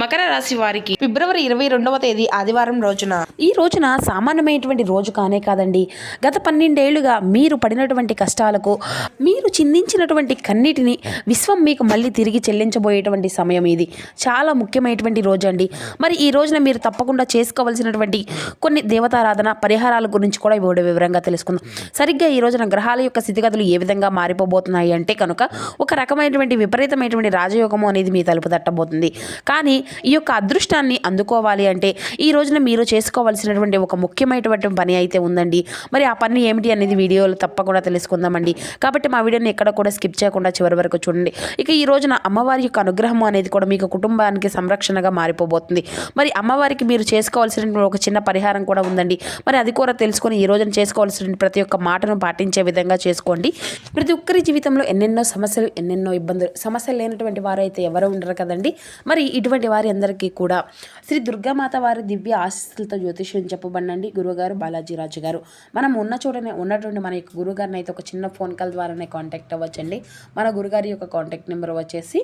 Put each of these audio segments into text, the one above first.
మకర రాశి వారికి ఫిబ్రవరి 22వ తేదీ ఆదివారం ఈ రోజున సామాన్యమైనటువంటి రోజు కానే కాదండి. గత 12 ఏళ్లుగా మీరు పడినటువంటి కష్టాలకు, మీరు చిందించినటువంటి కన్నీటిని విశ్వం మీకు మళ్ళీ తిరిగి చెల్లించబోయేటువంటి సమయం ఇది. చాలా ముఖ్యమైనటువంటి రోజు అండి. మరి ఈ రోజున మీరు తప్పకుండా చేసుకోవాల్సినటువంటి కొన్ని దేవతారాధన పరిహారాల గురించి కూడా వివరంగా తెలుసుకుందాం. సరిగ్గా ఈ రోజున గ్రహాల యొక్క స్థితిగతులు ఏ విధంగా మారిపోబోతున్నాయి అంటే కనుక ఒక రకమైనటువంటి విపరీతమైనటువంటి రాజయోగము అనేది మీ తలుపు తట్టబోతుంది. కానీ ఈ యొక్క అదృష్టాన్ని అందుకోవాలి అంటే ఈ రోజున మీరు చేసుకోవాల్సినటువంటి ఒక ముఖ్యమైనటువంటి పని అయితే ఉందండి. మరి ఆ పని ఏమిటి అనేది వీడియోలో తప్పకుండా తెలుసుకుందామండి. కాబట్టి మా వీడియోని ఎక్కడ కూడా స్కిప్ చేయకుండా చివరి వరకు చూడండి. ఇక ఈ రోజున అమ్మవారి యొక్క అనుగ్రహం అనేది కూడా మీకు కుటుంబానికి సంరక్షణగా మారిపోబోతుంది. మరి అమ్మవారికి మీరు చేసుకోవాల్సినటువంటి ఒక చిన్న పరిహారం కూడా ఉందండి. మరి అది కూడా తెలుసుకొని ఈ రోజున చేసుకోవాల్సిన ప్రతి ఒక్క మాటను పాటించే విధంగా చేసుకోండి. ప్రతి ఒక్కరి జీవితంలో ఎన్నెన్నో సమస్యలు, ఎన్నెన్నో ఇబ్బందులు, సమస్యలు లేనటువంటి వారైతే ఎవరు ఉండరు కదండి. మరి ఇటువంటి వారి అందరికీ కూడా శ్రీ దుర్గామాత వారి దివ్య ఆశీస్సులతో జ్యోతిష్యం చెప్పబడినండి గురువుగారు బాలాజీరాజు గారు. మనం ఉన్న చోటనే ఉన్నటువంటి మన యొక్క గురువుగారిని అయితే ఒక చిన్న ఫోన్ కాల్ ద్వారానే కాంటాక్ట్ అవ్వచ్చండి. మన గురుగారి యొక్క కాంటాక్ట్ నెంబర్ వచ్చేసి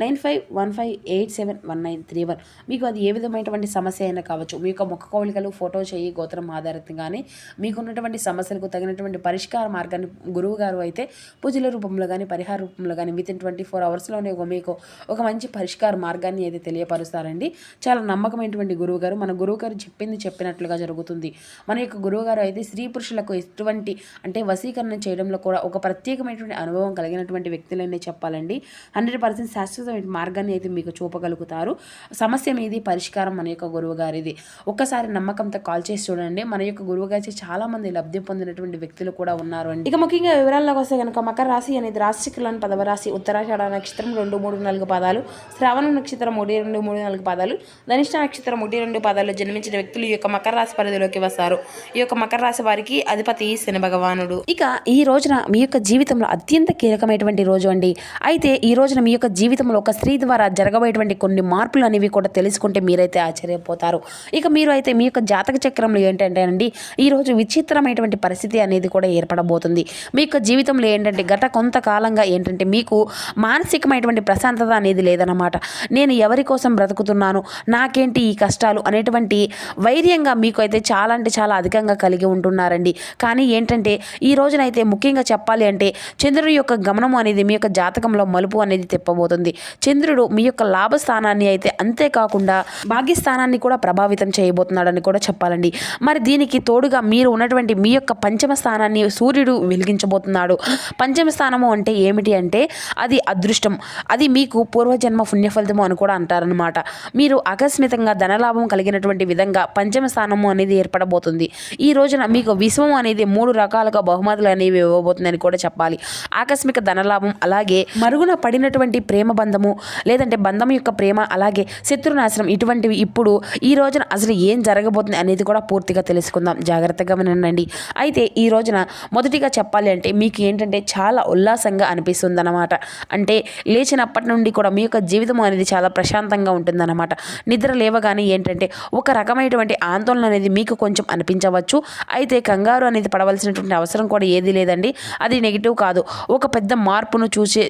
9515871931. మీకు అది ఏ విధమైనటువంటి సమస్య అయినా కావచ్చు. మీ యొక్క ముఖ కవళికలు, ఫోటో చేయి, గోత్రం ఆధారితంగానే మీకున్నటువంటి సమస్యలకు తగినటువంటి పరిష్కార మార్గాన్ని గురువు గారు అయితే పూజల రూపంలో కానీ పరిహార రూపంలో కానీ విత్ ఇన్ 24 అవర్స్లోనే మీకు ఒక మంచి పరిష్కార మార్గాన్ని అయితే తెలియపరుస్తారండి. చాలా నమ్మకమైనటువంటి గురువు గారు. మన గురువు గారు చెప్పింది చెప్పినట్లుగా జరుగుతుంది. మన యొక్క గురువు గారు అయితే స్త్రీ పురుషులకు ఎటువంటి అంటే వశీకరణ చేయడంలో కూడా ఒక ప్రత్యేకమైనటువంటి అనుభవం కలిగినటువంటి వ్యక్తులనే చెప్పాలండి. 100% శాస్త్ర మార్గాన్ని అయితే మీకు చూపగలుగుతారు. సమస్య మీది పరిష్కారం మన యొక్క గురువు గారిది. ఒక్కసారి నమ్మకంతో కాల్ చేసి చూడండి. మన యొక్క గురువు గారి చాలా మంది లబ్ధి పొందినటువంటి వ్యక్తులు కూడా ఉన్నారు అండి. ఇక ముఖ్యంగా వివరాల్లోకి వస్తే కనుక మకర రాశి అనేది రాశికులను 10వ రాశి. ఉత్తరాషాఢ నక్షత్రం 2, 3, 4 పాదాలు, శ్రావణ నక్షత్రం 1, 2, 3, 4 పాదాలు, ధనిష్ట నక్షత్రం 1, 2 పాదాలు జన్మించిన వ్యక్తులు ఈ యొక్క మకర రాశి పరిధిలోకి వస్తారు. ఈ యొక్క మకర రాశి వారికి అధిపతి శని భగవానుడు. ఇక ఈ రోజున మీ యొక్క జీవితంలో అత్యంత కీలకమైనటువంటి రోజు అండి. అయితే ఈ రోజున మీ యొక్క జీవితంలో ఒక స్త్రీ ద్వారా జరగబోయేటువంటి కొన్ని మార్పులు అనేవి కూడా తెలుసుకుంటే మీరైతే ఆశ్చర్యపోతారు. ఇక మీరు అయితే మీ యొక్క జాతక చక్రంలో ఏంటంటే అండి ఈరోజు విచిత్రమైనటువంటి పరిస్థితి అనేది కూడా ఏర్పడబోతుంది. మీ యొక్క జీవితంలో ఏంటంటే గత కొంతకాలంగా ఏంటంటే మీకు మానసికమైనటువంటి ప్రశాంతత అనేది లేదన్నమాట. నేను ఎవరి కోసం బ్రతుకుతున్నాను, నాకేంటి ఈ కష్టాలు అనేటువంటి వైర్యంగా మీకు అయితే చాలా అంటే చాలా అధికంగా కలిగి ఉంటున్నారండి. కానీ ఏంటంటే ఈ రోజునైతే ముఖ్యంగా చెప్పాలి అంటే చంద్రుడి యొక్క గమనం అనేది మీ యొక్క జాతకంలో మలుపు అనేది తిప్పబోతుంది. చంద్రుడు మీ యొక్క లాభస్థానాన్ని అయితే అంతేకాకుండా భాగ్యస్థానాన్ని కూడా ప్రభావితం చేయబోతున్నాడని కూడా చెప్పాలండి. మరి దీనికి తోడుగా మీరు ఉన్నటువంటి మీ యొక్క పంచమ స్థానాన్ని సూర్యుడు వెలిగించబోతున్నాడు. పంచమ స్థానము అంటే ఏమిటి అంటే అది అదృష్టం, అది మీకు పూర్వజన్మ పుణ్యఫలితము అని కూడా అంటారనమాట. మీరు ఆకస్మికంగా ధనలాభం కలిగినటువంటి విధంగా పంచమ స్థానము అనేది ఏర్పడబోతుంది. ఈ రోజున మీకు విశ్వం అనేది 3 రకాలుగా బహుమతులు అనేవి ఇవ్వబోతుందని కూడా చెప్పాలి. ఆకస్మిక ధనలాభం, అలాగే మరుగున పడినటువంటి ప్రేమ బంధము, లేదంటే బంధం యొక్క ప్రేమ, అలాగే శత్రునాశనం, ఇటువంటివి ఇప్పుడు ఈ రోజున అసలు ఏం జరగబోతుంది అనేది కూడా పూర్తిగా తెలుసుకుందాం. జాగ్రత్తగా వినండి. అయితే ఈ రోజున మొదటిగా చెప్పాలి అంటే మీకు ఏంటంటే చాలా ఉల్లాసంగా అనిపిస్తుంది అన్నమాట. అంటే లేచినప్పటి నుండి కూడా మీ యొక్క జీవితం అనేది చాలా ప్రశాంతంగా ఉంటుందన్నమాట. నిద్ర లేవగానే ఏంటంటే ఒక రకమైనటువంటి ఆందోళన అనేది మీకు కొంచెం అనిపించవచ్చు. అయితే కంగారు అనేది పడవలసినటువంటి అవసరం కూడా ఏది లేదండి. అది నెగిటివ్ కాదు. ఒక పెద్ద మార్పును చూసి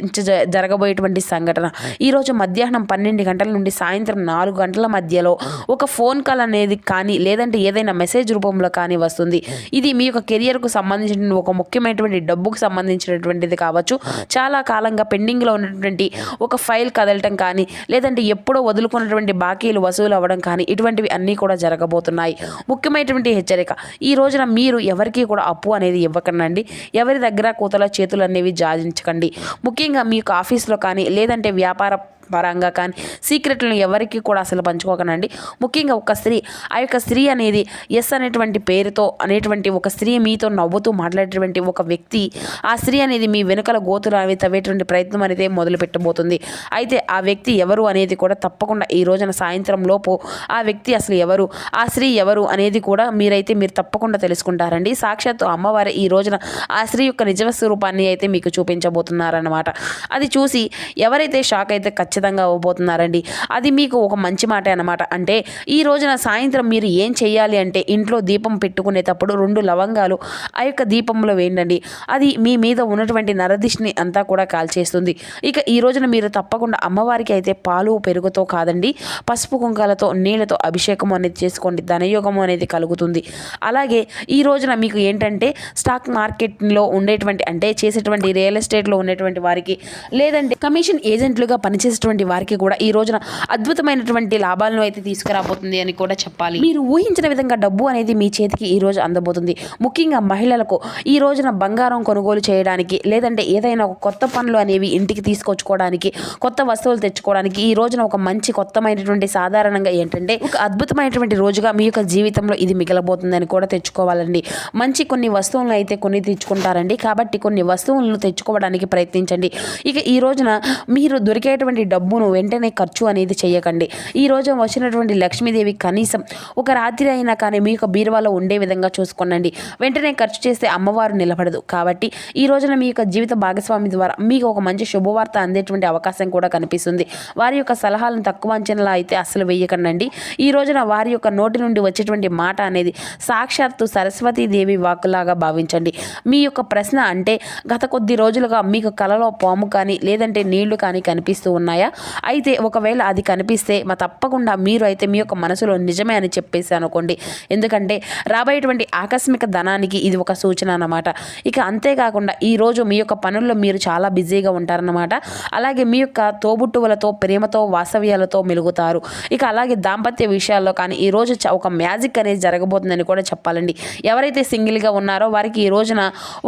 జరగబోయేటువంటి సంఘటన. ఈరోజు మధ్యాహ్నం 12 గంటల నుండి సాయంత్రం 4 గంటల మధ్యలో ఒక ఫోన్ కాల్ అనేది కానీ లేదంటే ఏదైనా మెసేజ్ రూపంలో కానీ వస్తుంది. ఇది మీ యొక్క కెరియర్కు సంబంధించిన ఒక ముఖ్యమైనటువంటి డబ్బుకు సంబంధించినటువంటిది కావచ్చు. చాలా కాలంగా పెండింగ్లో ఉన్నటువంటి ఒక ఫైల్ కదలటం కానీ లేదంటే ఎప్పుడో వదులుకున్నటువంటి బాకీలు వసూలు అవ్వడం కానీ ఇటువంటివి అన్నీ కూడా జరగబోతున్నాయి. ముఖ్యమైనటువంటి హెచ్చరిక, ఈ రోజున మీరు ఎవరికి కూడా అప్పు అనేది ఇవ్వకండి. ఎవరి దగ్గర కూతల చేతులు అనేవి జాజించకండి. ముఖ్యంగా మీ యొక్క ఆఫీస్లో కానీ లేదంటే వ్యాపార పరంగా కానీ సీక్రెట్లను ఎవరికి కూడా అసలు పంచుకోకనండి. ముఖ్యంగా ఒక స్త్రీ, ఆ యొక్క స్త్రీ అనేది ఎస్ అనేటువంటి పేరుతో అనేటువంటి ఒక స్త్రీ మీతో నవ్వుతూ మాట్లాడేటువంటి ఒక వ్యక్తి, ఆ స్త్రీ అనేది మీ వెనుకల గోతులు అవి తవ్వేటువంటి ప్రయత్నం అనేది మొదలు పెట్టబోతుంది. అయితే ఆ వ్యక్తి ఎవరు అనేది కూడా తప్పకుండా ఈ రోజున సాయంత్రం లోపు ఆ వ్యక్తి అసలు ఎవరు, ఆ స్త్రీ ఎవరు అనేది కూడా మీరు తప్పకుండా తెలుసుకుంటారండి. సాక్షాత్తు అమ్మవారి ఈ రోజున ఆ స్త్రీ యొక్క నిజ స్వరూపాన్ని అయితే మీకు చూపించబోతున్నారన్నమాట. అది చూసి ఎవరైతే షాక్ అయితే ఖచ్చితంగా అవ్వబోతున్నారండి. అది మీకు ఒక మంచి మాటే అన్నమాట. అంటే ఈ రోజున సాయంత్రం మీరు ఏం చేయాలి అంటే ఇంట్లో దీపం పెట్టుకునేటప్పుడు 2 లవంగాలు ఆ యొక్క దీపంలో వేయండి. అది మీ మీద ఉన్నటువంటి నరదిష్టిని అంతా కూడా కాల్చేస్తుంది. ఇక ఈ రోజున మీరు తప్పకుండా అమ్మవారికి అయితే పాలు పెరుగుతో కాదండి, పసుపు కుంకాలతో నీళ్ళతో అభిషేకం అనేది చేసుకోండి. ధనయోగం అనేది కలుగుతుంది. అలాగే ఈ రోజున మీకు ఏంటంటే స్టాక్ మార్కెట్లో ఉండేటువంటి అంటే చేసేటువంటి రియల్ ఎస్టేట్లో ఉండేటువంటి వారికి లేదంటే కమిషన్ ఏజెంట్లుగా పనిచేసేటువంటి వారికి కూడా ఈ రోజున అద్భుతమైనటువంటి లాభాలను అయితే తీసుకురాబోతుంది అని కూడా చెప్పాలి. మీరు ఊహించిన విధంగా డబ్బు అనేది మీ చేతికి ఈ రోజు అందబోతుంది. ముఖ్యంగా మహిళలకు ఈ రోజున బంగారం కొనుగోలు చేయడానికి లేదంటే ఏదైనా ఒక కొత్త పనులు అనేవి ఇంటికి తీసుకొచ్చుకోవడానికి, కొత్త వస్తువులు తెచ్చుకోవడానికి ఈ రోజున ఒక మంచి కొత్తమైనటువంటి సాధారణంగా ఏంటంటే ఒక అద్భుతమైనటువంటి రోజుగా మీ యొక్క జీవితంలో ఇది మిగలబోతుందని కూడా తెచ్చుకోవాలండి. మంచి కొన్ని వస్తువులను అయితే కొని తెచ్చుకుంటారండి. కాబట్టి కొన్ని వస్తువులను తెచ్చుకోవడానికి ప్రయత్నించండి. ఇక ఈ రోజున మీరు దొరికేటువంటి డబ్బును వెంటనే ఖర్చు అనేది చేయకండి. ఈ రోజు వచ్చినటువంటి లక్ష్మీదేవి కనీసం ఒక రాత్రి అయినా కానీ మీ యొక్క బీరువాలో ఉండే విధంగా చూసుకోండి. వెంటనే ఖర్చు చేస్తే అమ్మవారు నిలబడదు. కాబట్టి ఈ రోజున మీ యొక్క జీవిత భాగస్వామి ద్వారా మీకు ఒక మంచి శుభవార్త అందేటువంటి అవకాశం కూడా కనిపిస్తుంది. వారి యొక్క సలహాలను తక్కువ అంచనాలు అయితే అస్సలు వేయకండి. ఈ రోజున వారి యొక్క నోటి నుండి వచ్చేటువంటి మాట అనేది సాక్షాత్తు సరస్వతీదేవి వాక్కులాగా భావించండి. మీ యొక్క ప్రశ్న అంటే గత కొద్ది రోజులుగా మీకు కలలో పాము కానీ లేదంటే నీళ్లు కానీ కనిపిస్తూ ఉన్నాయా? అయితే ఒకవేళ అది కనిపిస్తే తప్పకుండా మీరు అయితే మీ యొక్క మనసులో నిజమే అని చెప్పేసి అనుకోండి. ఎందుకంటే రాబోయేటువంటి ఆకస్మిక ధనానికి ఇది ఒక సూచన అన్నమాట. ఇక అంతేకాకుండా ఈరోజు మీ యొక్క పనుల్లో మీరు చాలా బిజీగా ఉంటారన్నమాట. అలాగే మీ యొక్క తోబుట్టువులతో ప్రేమతో వాసవ్యాలతో మెలుగుతారు. ఇక అలాగే దాంపత్య విషయాల్లో కానీ ఈరోజు ఒక మ్యాజిక్ అనేది జరగబోతుందని కూడా చెప్పాలండి. ఎవరైతే సింగిల్గా ఉన్నారో వారికి ఈ రోజున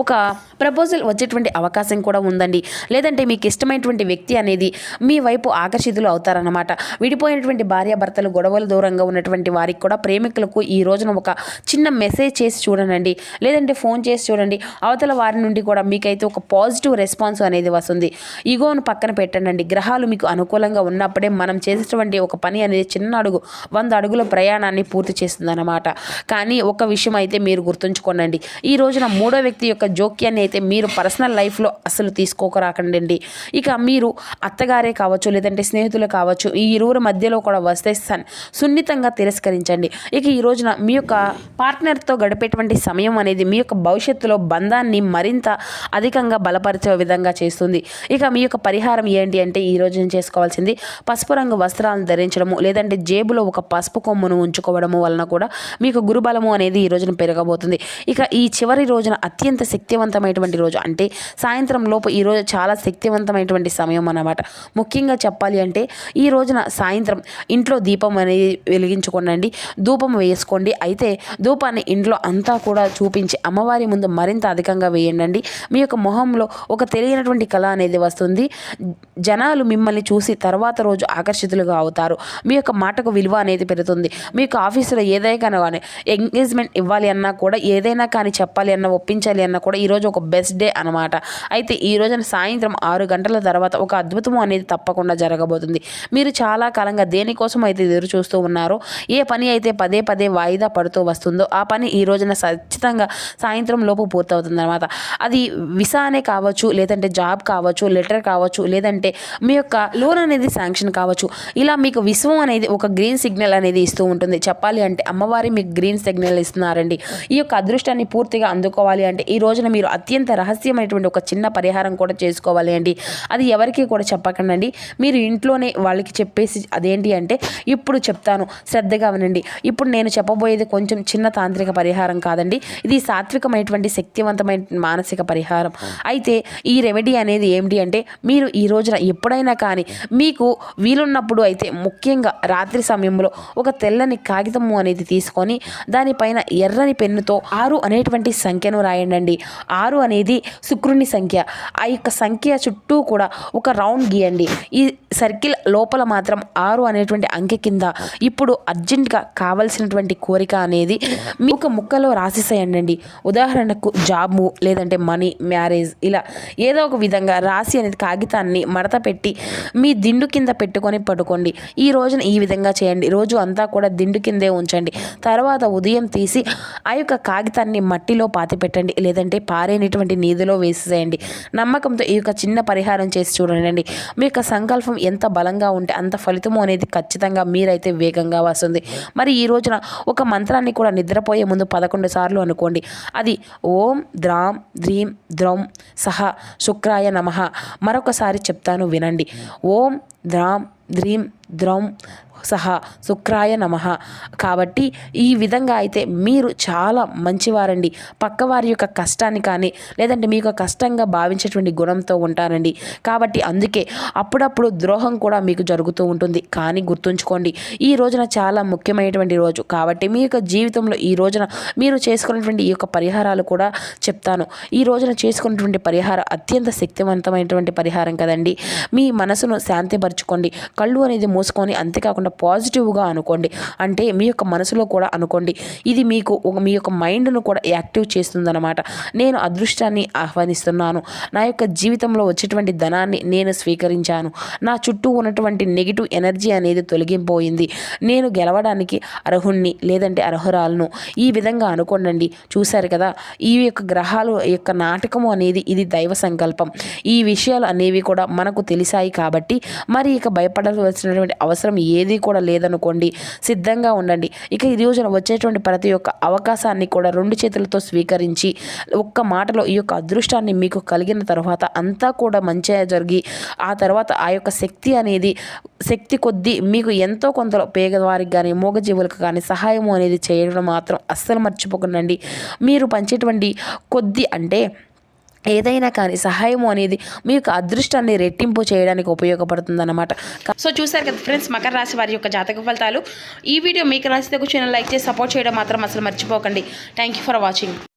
ఒక ప్రపోజల్ వచ్చేటువంటి అవకాశం కూడా ఉందండి. లేదంటే మీకు ఇష్టమైనటువంటి వ్యక్తి అనేది మీ వైపు ఆకర్షితులు అవుతారన్నమాట. విడిపోయినటువంటి భార్యాభర్తలు గొడవలు దూరంగా ఉన్నటువంటి వారికి కూడా ప్రేమికులకు ఈ రోజున ఒక చిన్న మెసేజ్ చేసి చూడండి, లేదంటే ఫోన్ చేసి చూడండి. అవతల వారి నుండి కూడా మీకైతే ఒక పాజిటివ్ రెస్పాన్స్ అనేది వస్తుంది. ఈగోను పక్కన పెట్టండి. గ్రహాలు మీకు అనుకూలంగా ఉన్నప్పుడే మనం చేసేటువంటి ఒక పని అనేది చిన్న అడుగు 100 అడుగుల ప్రయాణాన్ని పూర్తి చేస్తుంది అన్నమాట. కానీ ఒక విషయం అయితే మీరు గుర్తుంచుకోండి, ఈ రోజున మూడో వ్యక్తి యొక్క జోక్యాన్ని అయితే మీరు పర్సనల్ లైఫ్లో అసలు తీసుకోకరాకండి. ఇక మీరు అత్తగారే కావచ్చు లేదంటే స్నేహితులు కావచ్చు, ఈ ఇరువురు మధ్యలో కూడా వస్తే సున్నితంగా తిరస్కరించండి. ఇక ఈ రోజున మీ యొక్క పార్ట్నర్తో గడిపేటువంటి సమయం అనేది మీ యొక్క భవిష్యత్తులో బంధాన్ని మరింత అధికంగా బలపరిచే విధంగా చేస్తుంది. ఇక మీ యొక్క పరిహారం ఏంటి అంటే ఈ రోజు చేసుకోవాల్సింది పసుపు రంగు వస్త్రాలను ధరించడము లేదంటే జేబులో ఒక పసుపు కొమ్మును ఉంచుకోవడము వలన కూడా మీకు గురుబలము అనేది ఈ రోజున పెరగబోతుంది. ఇక ఈ చివరి రోజున అత్యంత శక్తివంతమైనటువంటి రోజు అంటే సాయంత్రం లోపు ఈ రోజు చాలా శక్తివంతమైనటువంటి సమయం అన్నమాట. ముఖ్యంగా చెప్పాలి అంటే ఈ రోజున సాయంత్రం ఇంట్లో దీపం అనేది వెలిగించుకోండి, ధూపం వేసుకోండి. అయితే ధూపాన్ని ఇంట్లో అంతా కూడా చూపించి అమ్మవారి ముందు మరింత అధికంగా వేయండి. మీ యొక్క మొహంలో ఒక తెలియనటువంటి కళ అనేది వస్తుంది. జనాలు మిమ్మల్ని చూసి తర్వాత రోజు ఆకర్షితులుగా అవుతారు. మీ యొక్క మాటకు విలువ అనేది పెరుగుతుంది. మీ యొక్క ఆఫీసులో ఏదైనా కానీ ఎంగేజ్మెంట్ ఇవ్వాలి అన్నా కూడా ఏదైనా కానీ చెప్పాలి అన్నా ఒప్పించాలి అన్నా కూడా ఈరోజు ఒక బెస్ట్ డే అనమాట. అయితే ఈ రోజున సాయంత్రం 6 గంటల తర్వాత ఒక అద్భుతము అనేది తప్పకుండా జరగబోతుంది. మీరు చాలా కాలంగా దేనికోసం అయితే ఎదురు చూస్తూ ఉన్నారో, ఏ పని అయితే పదే పదే వాయిదా పడుతూ వస్తుందో ఆ పని ఈ రోజున ఖచ్చితంగా సాయంత్రం లోపు పూర్తవుతుంది అనమాట. అది విసానే కావచ్చు లేదంటే జాబ్ కావచ్చు, లెటర్ కావచ్చు, లేదంటే మీ యొక్క లోన్ అనేది శాంక్షన్ కావచ్చు. ఇలా మీకు విశ్వం అనేది ఒక గ్రీన్ సిగ్నల్ అనేది ఇస్తూ ఉంటుంది. చెప్పాలి అంటే అమ్మవారి మీకు గ్రీన్ సిగ్నల్ ఇస్తున్నారండి. ఈ యొక్క అదృష్టాన్ని పూర్తిగా అందుకోవాలి అంటే ఈ రోజున మీరు అత్యంత రహస్యమైనటువంటి ఒక చిన్న పరిహారం కూడా చేసుకోవాలి అండి. అది ఎవరికి కూడా చెప్పకండి. మీరు ఇంట్లోనే వాళ్ళకి చెప్పేసి అదేంటి అంటే ఇప్పుడు చెప్తాను శ్రద్ధగా వినండి. ఇప్పుడు నేను చెప్పబోయేది కొంచెం చిన్న తాంత్రిక పరిహారం కాదండి, ఇది సాత్వికమైనటువంటి శక్తివంతమైన మానసిక పరిహారం. అయితే ఈ రెమెడీ అనేది ఏమిటి అంటే మీరు ఈ రోజున ఎప్పుడైనా కానీ మీకు వీలున్నప్పుడు అయితే ముఖ్యంగా రాత్రి సమయంలో ఒక తెల్లని కాగితము అనేది తీసుకొని దానిపైన ఎర్రని పెన్నుతో 6 అనేటువంటి సంఖ్యను రాయండి. 6 అనేది శుక్రుని సంఖ్య. ఆ యొక్క సంఖ్య చుట్టూ కూడా ఒక రౌండ్ గీయండి. ఈ సర్కిల్ లోపల మాత్రం 6 అనేటువంటి అంకె కింద ఇప్పుడు అర్జెంటుగా కావాల్సినటువంటి కోరిక అనేది మీ ఒక ముక్కలో రాసేసేయండి. ఉదాహరణకు జాబు లేదంటే మనీ, మ్యారేజ్, ఇలా ఏదో ఒక విధంగా రాసి అనేది కాగితాన్ని మడత పెట్టి మీ దిండు కింద పెట్టుకొని పడుకోండి. ఈ రోజున ఈ విధంగా చేయండి. రోజు అంతా కూడా దిండు కిందే ఉంచండి. తర్వాత ఉదయం తీసి ఆ యొక్క కాగితాన్ని మట్టిలో పాతి పెట్టండి, లేదంటే పారేనటువంటి నీధిలో వేసేసేయండి. నమ్మకంతో ఈ యొక్క చిన్న పరిహారం చేసి చూడండి. మీ యొక్క సంకల్పం ఎంత బలంగా ఉంటే అంత ఫలితము అనేది ఖచ్చితంగా మీరైతే వేగంగా వస్తుంది. మరి ఈ రోజున ఒక మంత్రాన్ని కూడా నిద్రపోయే ముందు 11 సార్లు అనుకోండి. అది ఓం ద్రాం ద్రీం ద్రౌం సహ శుక్రాయ నమః. మరొకసారి చెప్తాను వినండి. ఓం ద్రాం ద్రీం ద్రౌం సహా శుక్రాయ నమః. కాబట్టి ఈ విధంగా అయితే మీరు చాలా మంచివారండి. పక్కవారి యొక్క కష్టాన్ని కానీ లేదంటే మీకు కష్టంగా భావించేటువంటి గుణంతో ఉంటారండి. కాబట్టి అందుకే అప్పుడప్పుడు ద్రోహం కూడా మీకు జరుగుతూ ఉంటుంది. కానీ గుర్తుంచుకోండి, ఈ రోజున చాలా ముఖ్యమైనటువంటి రోజు. కాబట్టి మీ యొక్క జీవితంలో ఈ రోజున మీరు చేసుకున్నటువంటి ఈ యొక్క పరిహారాలు కూడా చెప్తాను. ఈ రోజున చేసుకున్నటువంటి పరిహారం అత్యంత శక్తివంతమైనటువంటి పరిహారం కదండి. మీ మనసును శాంతిపరచుకోండి. కళ్ళు అనేది మూసుకొని అంతేకాకుండా పాజిటివ్గా అనుకోండి. అంటే మీ యొక్క మనసులో కూడా అనుకోండి, ఇది మీకు మీ యొక్క మైండ్ను కూడా యాక్టివ్ చేస్తుందన్నమాట. నేను అదృష్టాన్ని ఆహ్వానిస్తున్నాను. నా యొక్క జీవితంలో వచ్చేటువంటి ధనాన్ని నేను స్వీకరించాను. నా చుట్టూ ఉన్నటువంటి నెగిటివ్ ఎనర్జీ అనేది తొలగిపోయింది. నేను గెలవడానికి అర్హుణ్ణి లేదంటే అర్హురాలను. ఈ విధంగా అనుకోండి. చూశారు కదా, ఈ యొక్క గ్రహాలు యొక్క నాటకము అనేది ఇది దైవ సంకల్పం. ఈ విషయాలు అనేవి కూడా మనకు తెలిసాయి కాబట్టి మరి ఇక భయపడవలసినటువంటి అవసరం ఏది కూడా లేదనుకోండి. సిద్ధంగా ఉండండి. ఇక ఈ రోజున వచ్చేటువంటి ప్రతి ఒక్క అవకాశాన్ని కూడా 2 చేతులతో స్వీకరించి ఒక్క మాటలో ఈ యొక్క అదృష్టాన్ని మీకు కలిగిన తర్వాత అంతా కూడా మంచిగా జరిగి ఆ తర్వాత ఆ యొక్క శక్తి కొద్దీ మీకు ఎంతో కొంత పేదవారికి కానీ మూగజీవులకు కానీ సహాయము అనేది చేయడం మాత్రం అస్సలు మర్చిపోకండి. మీరు పంచేటువంటి కొద్ది అంటే ఏదైనా కానీ సహాయము అనేది మీ యొక్క అదృష్టాన్ని రెట్టింపు చేయడానికి ఉపయోగపడుతుందన్నమాట. సో చూసారు కదా ఫ్రెండ్స్, మకర రాశి వారి యొక్క జాతక ఫలితాలు. ఈ వీడియో మీకు నచ్చితే ఛానల్ లైక్ చేసి సపోర్ట్ చేయడం మాత్రం అసలు మర్చిపోకండి. Thank you for watching.